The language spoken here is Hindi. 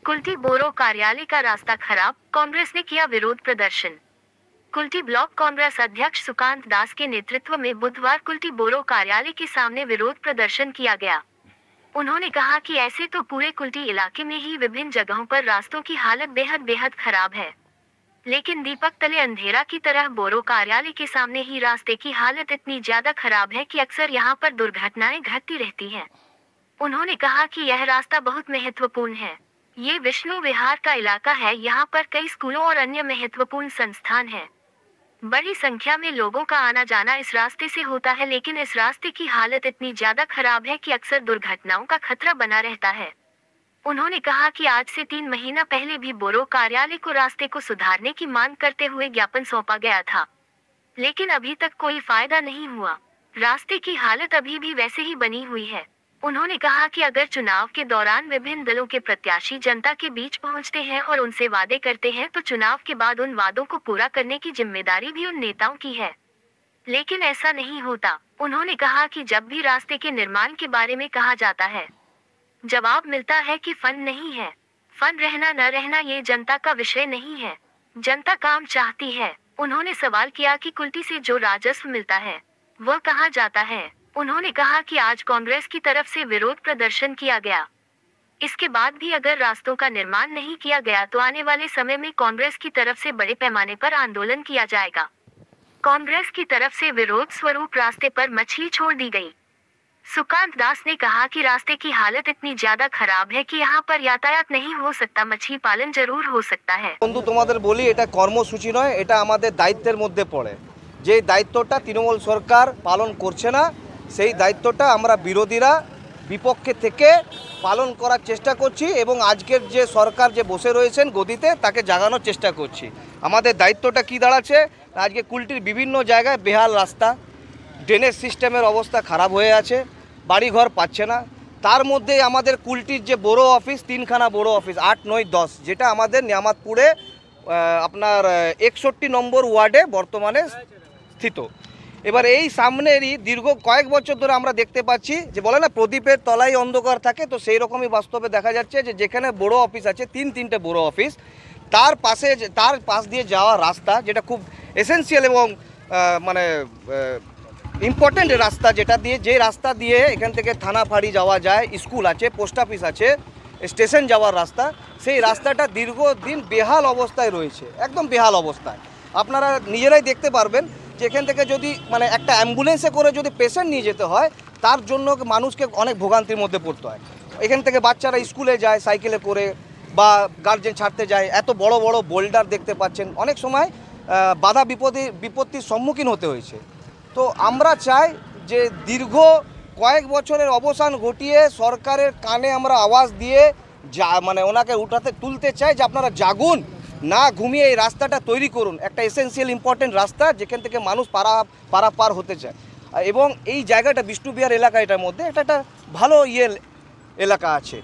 कुल्टी बोरो कार्यालय का रास्ता खराब, कांग्रेस ने किया विरोध प्रदर्शन। कुल्टी ब्लॉक कांग्रेस अध्यक्ष सुकांत दास के नेतृत्व में बुधवार कुल्टी बोरो कार्यालय के सामने विरोध प्रदर्शन किया गया। उन्होंने कहा कि ऐसे तो पूरे कुल्टी इलाके में ही विभिन्न जगहों पर रास्तों की हालत बेहद खराब है, लेकिन दीपक तले अंधेरा की तरह बोरो कार्यालय के सामने ही रास्ते की हालत इतनी ज्यादा खराब है कि अक्सर यहां पर दुर्घटनाएं घटती रहती हैं। उन्होंने कहा कि यह रास्ता बहुत महत्वपूर्ण है। ये विष्णु विहार का इलाका है, यहाँ पर कई स्कूलों और अन्य महत्वपूर्ण संस्थान हैं। बड़ी संख्या में लोगों का आना जाना इस रास्ते से होता है, लेकिन इस रास्ते की हालत इतनी ज्यादा खराब है कि अक्सर दुर्घटनाओं का खतरा बना रहता है। उन्होंने कहा कि आज से 3 महीना पहले भी बोरो कार्यालय को रास्ते को सुधारने की मांग करते हुए ज्ञापन सौंपा गया था, लेकिन अभी तक कोई फायदा नहीं हुआ। रास्ते की हालत अभी भी वैसे ही बनी हुई है। उन्होंने कहा कि अगर चुनाव के दौरान विभिन्न दलों के प्रत्याशी जनता के बीच पहुंचते हैं और उनसे वादे करते हैं, तो चुनाव के बाद उन वादों को पूरा करने की जिम्मेदारी भी उन नेताओं की है, लेकिन ऐसा नहीं होता। उन्होंने कहा कि जब भी रास्ते के निर्माण के बारे में कहा जाता है, जवाब मिलता है कि फंड नहीं है। फंड रहना न रहना ये जनता का विषय नहीं है, जनता काम चाहती है। उन्होंने सवाल किया कि कुल्टी से जो राजस्व मिलता है वह कहाँ जाता है। उन्होंने कहा कि आज कांग्रेस की तरफ से विरोध प्रदर्शन किया गया, इसके बाद भी अगर रास्तों का निर्माण नहीं किया गया तो आने वाले समय में कांग्रेस की तरफ से बड़े पैमाने पर आंदोलन किया जाएगा। कांग्रेस की तरफ से विरोध स्वरूप रास्ते पर मछली छोड़ दी गई। सुकांत दास ने कहा कि रास्ते की हालत इतनी ज्यादा खराब है कि यहाँ पर यातायात नहीं हो सकता, मछली पालन जरूर हो सकता है। बंधु तुम्हाদের বলি, এটা কর্মসূচি নয়, এটা আমাদের দায়িত্বের মধ্যে পড়ে। যে দায়িত্বটা তৃণমূল সরকার পালন করছে না, সেই দায়িত্বটা আমরা বিরোধীরা বিপক্ষে থেকে পালন করার চেষ্টা করছি এবং আজকের যে সরকার যে বসে রয়েছেন গদিতে তাকে জাগানোর চেষ্টা করছি। আমাদের দায়িত্বটা কি দাঁড়াচ্ছে, আজকে কুলটির বিভিন্ন জায়গায় বেহাল রাস্তা, ড্রেনেজ সিস্টেমের অবস্থা খারাপ হয়ে আছে, বাড়িঘর পাচ্ছে না। তার মধ্যে আমাদের কুলটির যে বড় অফিস, 3খানা বড় অফিস 8, 9, 10, যেটা আমাদের নিয়ামতপুরে আপনার 61 নম্বর ওয়ার্ডে বর্তমানে স্থিত। এবার এই সামনেরই দীর্ঘ কয়েক বছর ধরে আমরা দেখতে পাচ্ছি যে বলে না প্রদীপের তলায় অন্ধকার থাকে, তো সেই রকমই বাস্তবে দেখা যাচ্ছে যে যেখানে বড় অফিস আছে 3-3টে বড় অফিস, তার পাশ দিয়ে যাওয়া রাস্তা যেটা খুব এসেন্সিয়াল এবং মানে ইম্পর্টেন্ট রাস্তা, যে রাস্তা দিয়ে এখান থেকে থানা ফাঁড়ি যাওয়া যায়, স্কুল আছে, পোস্ট অফিস আছে, স্টেশন যাওয়ার রাস্তা, সেই রাস্তাটা দীর্ঘদিন বেহাল অবস্থায় রয়েছে, একদম বেহাল অবস্থায়। আপনারা নিজেরাই দেখতে পারবেন যে এখান থেকে যদি মানে একটা অ্যাম্বুলেন্সে করে যদি পেশেন্ট নিয়ে যেতে হয়, তার জন্য মানুষকে অনেক ভোগান্তির মধ্যে পড়তে হয়। এখান থেকে বাচ্চারা স্কুলে যায় সাইকেলে করে বা গার্জেন ছাড়তে যায়, এত বড় বড় বোল্ডার দেখতে পাচ্ছেন, অনেক সময় বাধা বিপত্তির সম্মুখীন হতে হয়েছে। তো আমরা চাই যে দীর্ঘ কয়েক বছরের অবসান ঘটিয়ে সরকারের কানে আমরা আওয়াজ দিয়ে মানে ওনাকে তুলতে চাই যে আপনারা জাগুন, না ঘুমিয়ে এই রাস্তাটা তৈরি করুন, একটা এসেন্সিয়াল ইম্পর্টেন্ট রাস্তা যেখান থেকে মানুষ পারাপার হতে চায়। এবং এই জায়গাটা বিষ্ণু বিহার এলাকা, এটার মধ্যে একটা ভালো এলাকা আছে।